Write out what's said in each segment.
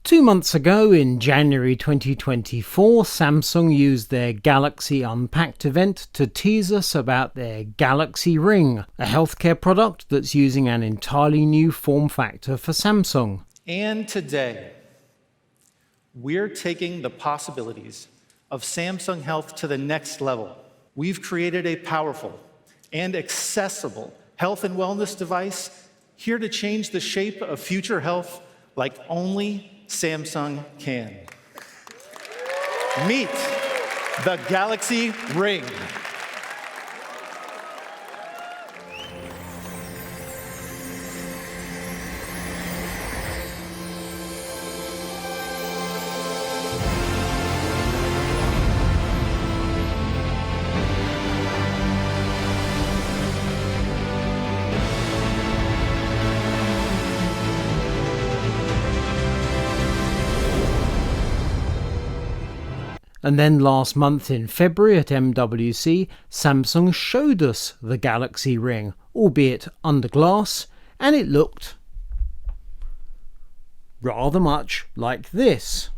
2 months ago, in January 2024, Samsung used their Galaxy Unpacked event to tease us about their Galaxy Ring, a healthcare product that's using an entirely new form factor for Samsung. And today, we're taking the possibilities of Samsung Health to the next level. We've created a powerful and accessible health and wellness device here to change the shape of future health like only Samsung can. Meet the Galaxy Ring. And then last month in February at MWC, Samsung showed us the Galaxy Ring, albeit under glass, and it looked rather much like this.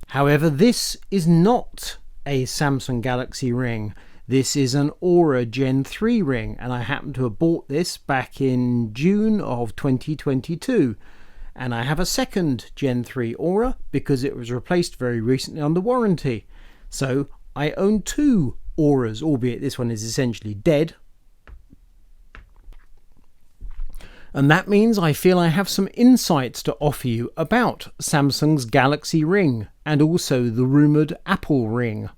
However, this is not a Samsung Galaxy Ring. This is an Oura Gen 3 ring, and I happen to have bought this back in June of 2022. And I have a second Gen 3 Oura because it was replaced very recently under warranty. So I own two Ouras, albeit this one is essentially dead. And that means I feel I have some insights to offer you about Samsung's Galaxy Ring and also the rumoured Apple Ring.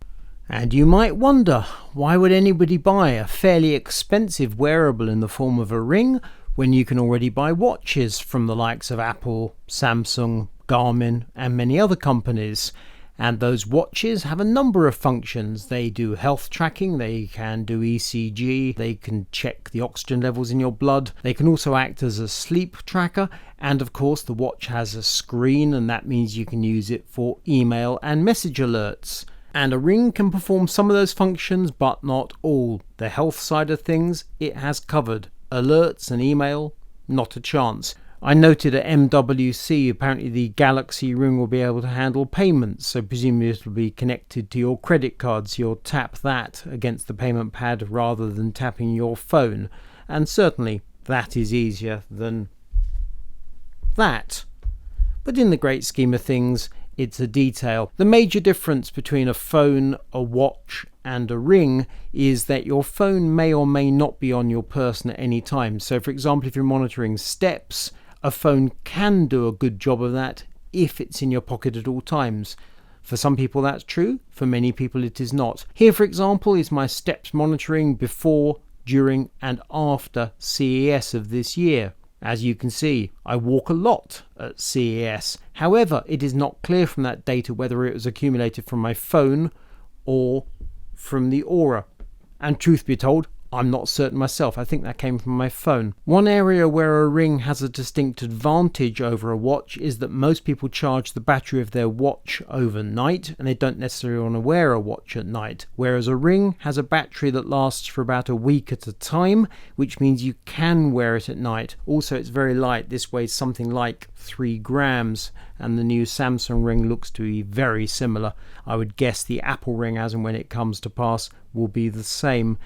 And you might wonder, why would anybody buy a fairly expensive wearable in the form of a ring when you can already buy watches from the likes of Apple, Samsung, Garmin and many other companies? And those watches have a number of functions. They do health tracking, they can do ECG, they can check the oxygen levels in your blood, they can also act as a sleep tracker, and of course the watch has a screen, and that means you can use it for email and message alerts. And a ring can perform some of those functions but not all. The health side of things it has covered. Alerts and email, not a chance. I noted at MWC apparently the Galaxy Ring will be able to handle payments, so presumably it will be connected to your credit cards. You'll tap that against the payment pad rather than tapping your phone, and certainly that is easier than that. But in the great scheme of things, it's a detail. The major difference between a phone, a watch and a ring is that your phone may or may not be on your person at any time. So for example, if you're monitoring steps, a phone can do a good job of that if it's in your pocket at all times. For some people that's true, for many people it is not. Here for example is my steps monitoring before, during and after CES of this year. As you can see, I walk a lot at CES. However, it is not clear from that data whether it was accumulated from my phone or from the Oura. And truth be told, I'm not certain myself. I think that came from my phone. One area where a ring has a distinct advantage over a watch is that most people charge the battery of their watch overnight and they don't necessarily want to wear a watch at night, whereas a ring has a battery that lasts for about a week at a time, which means you can wear it at night. Also, it's very light. This weighs something like 3 grams, and the new Samsung ring looks to be very similar. I would guess the Apple ring, as and when it comes to pass, will be the same.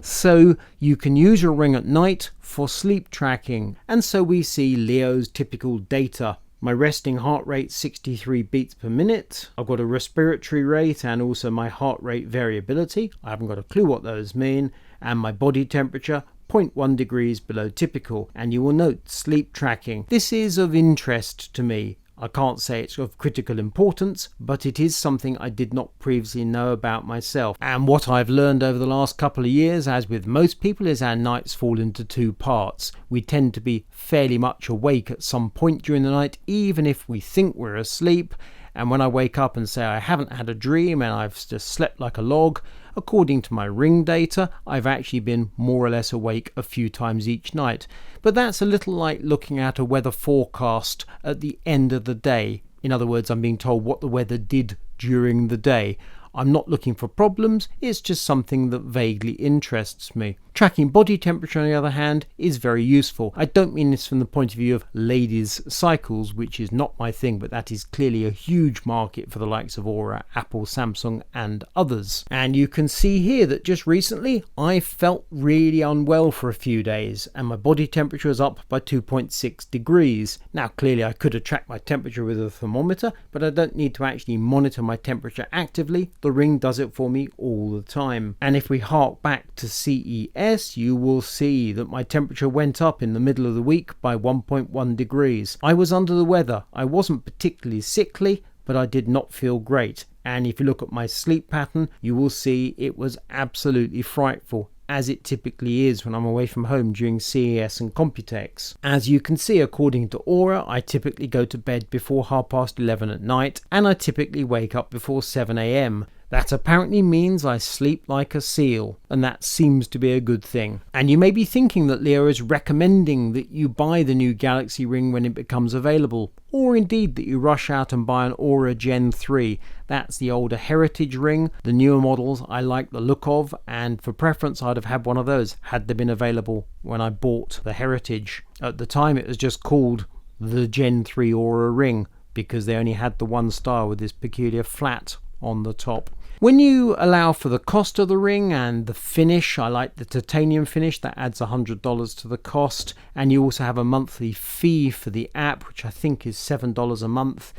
So you can use your ring at night for sleep tracking. And so we see Leo's typical data. My resting heart rate 63 beats per minute. I've got a respiratory rate and also my heart rate variability. I haven't got a clue what those mean. And my body temperature 0.1 degrees below typical. And you will note sleep tracking. This is of interest to me. I can't say it's of critical importance, but it is something I did not previously know about myself. And what I've learned over the last couple of years, as with most people, is our nights fall into two parts. We tend to be fairly much awake at some point during the night, even if we think we're asleep. And when I wake up and say I haven't had a dream and I've just slept like a log, according to my ring data, I've actually been more or less awake a few times each night. But that's a little like looking at a weather forecast at the end of the day. In other words, I'm being told what the weather did during the day. I'm not looking for problems, it's just something that vaguely interests me. Tracking body temperature, on the other hand, is very useful. I don't mean this from the point of view of ladies' cycles, which is not my thing, but that is clearly a huge market for the likes of Oura, Apple, Samsung, and others. And you can see here that just recently I felt really unwell for a few days, and my body temperature was up by 2.6 degrees. Now, clearly I could have tracked my temperature with a thermometer, but I don't need to actually monitor my temperature actively. The Ring does it for me all the time. And if we hark back to CES, you will see that my temperature went up in the middle of the week by 1.1 degrees. I was under the weather. I wasn't particularly sickly, but I did not feel great. And if you look at my sleep pattern, you will see it was absolutely frightful, as it typically is when I'm away from home during CES and Computex. As you can see, according to Oura, I typically go to bed before 11:30 at night, and I typically wake up before 7 a.m. That apparently means I sleep like a seal, and that seems to be a good thing. And you may be thinking that Leo is recommending that you buy the new Galaxy Ring when it becomes available, or indeed that you rush out and buy an Oura Gen 3. That's the older heritage ring. The newer models I like the look of, and for preference I'd have had one of those had they been available when I bought the heritage. At the time it was just called the Gen 3 Oura Ring, because they only had the one style with this peculiar flat on the top. When you allow for the cost of the ring and the finish, I like the titanium finish, that adds $100 to the cost, and you also have a monthly fee for the app, which I think is $7 a month.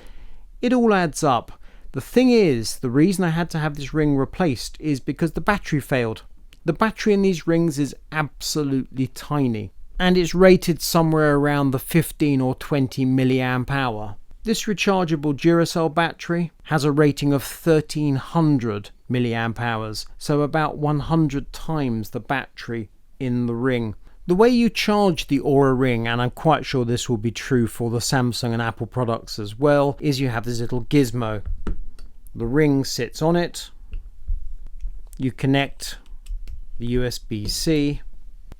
It all adds up. The thing is, the reason I had to have this ring replaced is because the battery failed. The battery in these rings is absolutely tiny, and it's rated somewhere around the 15 or 20 milliamp hour. This rechargeable Duracell battery has a rating of 1300 milliamp hours, so about 100 times the battery in the Ring. The way you charge the Oura Ring, and I'm quite sure this will be true for the Samsung and Apple products as well, is you have this little gizmo. The Ring sits on it, you connect the USB-C,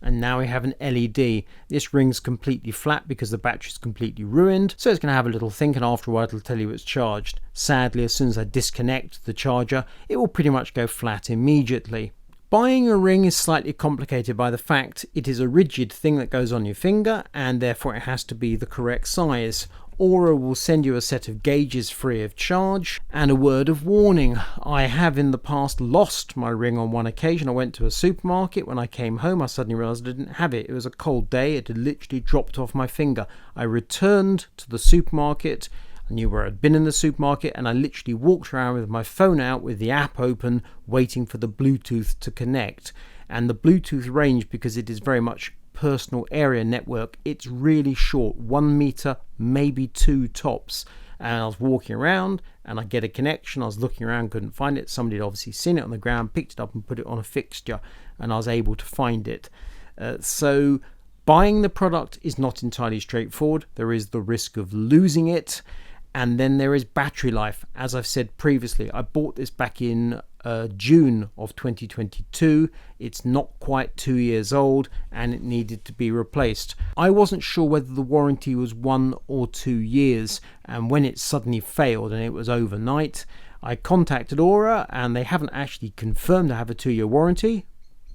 and now we have an LED. This Ring's completely flat because the battery's completely ruined, so it's going to have a little think, and after a while it'll tell you it's charged. Sadly, as soon as I disconnect the charger, it will pretty much go flat immediately. Buying a ring is slightly complicated by the fact it is a rigid thing that goes on your finger, and therefore it has to be the correct size. Oura will send you a set of gauges free of charge, and a word of warning. I have in the past lost my ring on one occasion. I went to a supermarket. When I came home, I suddenly realized I didn't have it. It was a cold day. It had literally dropped off my finger. I returned to the supermarket. I knew where I'd been in the supermarket, and I literally walked around with my phone out with the app open, waiting for the Bluetooth to connect. And the Bluetooth range, because it is very much personal area network, it's really short, 1 meter, maybe 2 tops. And I was walking around and I get a connection. I was looking around, couldn't find it. Somebody had obviously seen it on the ground, picked it up and put it on a fixture, and I was able to find it. So buying the product is not entirely straightforward. There is the risk of losing it, and then there is battery life. As I've said previously, I bought this back in June of 2022. It's not quite 2 years old, and it needed to be replaced. I wasn't sure whether the warranty was 1 or 2 years, and when it suddenly failed, and it was overnight, I contacted Oura, and they haven't actually confirmed I have a 2-year warranty,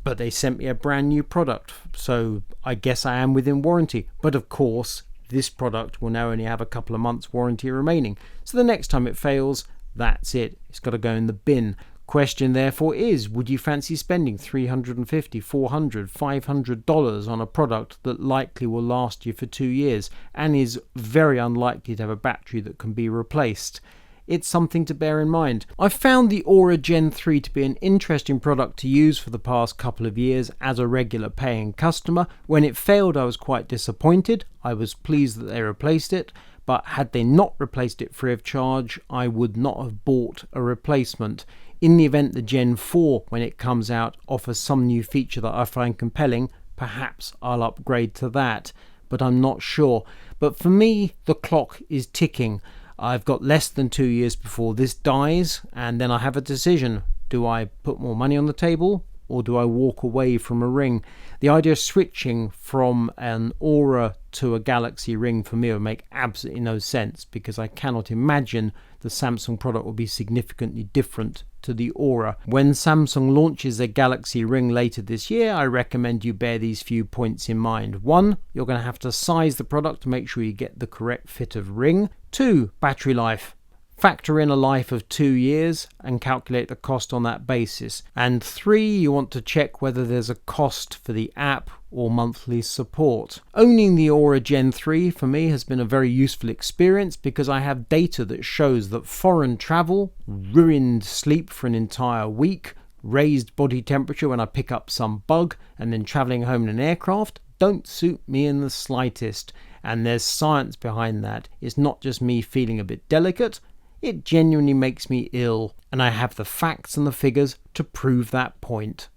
but they sent me a brand new product, so I guess I am within warranty. But of course, this product will now only have a couple of months warranty remaining, so the next time it fails, that's it. It's got to go in the bin. Question therefore is, would you fancy spending $350, $400, $500 on a product that likely will last you for 2 years and is very unlikely to have a battery that can be replaced? It's something to bear in mind. I've found the Oura Gen 3 to be an interesting product to use for the past couple of years as a regular paying customer. When it failed, I was quite disappointed. I was pleased that they replaced it, but had they not replaced it free of charge, I would not have bought a replacement. In the event the Gen 4, when it comes out, offers some new feature that I find compelling, perhaps I'll upgrade to that, but I'm not sure. But for me, the clock is ticking. I've got less than 2 years before this dies, and then I have a decision. Do I put more money on the table, or do I walk away from a ring? The idea of switching from an Oura to a Galaxy Ring for me would make absolutely no sense, because I cannot imagine the Samsung product will be significantly different to the Oura. When Samsung launches their Galaxy Ring later this year, I recommend you bear these few points in mind. 1, you're going to have to size the product to make sure you get the correct fit of ring. 2, battery life. Factor in a life of 2 years and calculate the cost on that basis. And 3, you want to check whether there's a cost for the app or monthly support. Owning the Oura Gen 3 for me has been a very useful experience, because I have data that shows that foreign travel, ruined sleep for an entire week, raised body temperature when I pick up some bug, and then traveling home in an aircraft don't suit me in the slightest. And there's science behind that. It's not just me feeling a bit delicate. It genuinely makes me ill, and I have the facts and the figures to prove that point.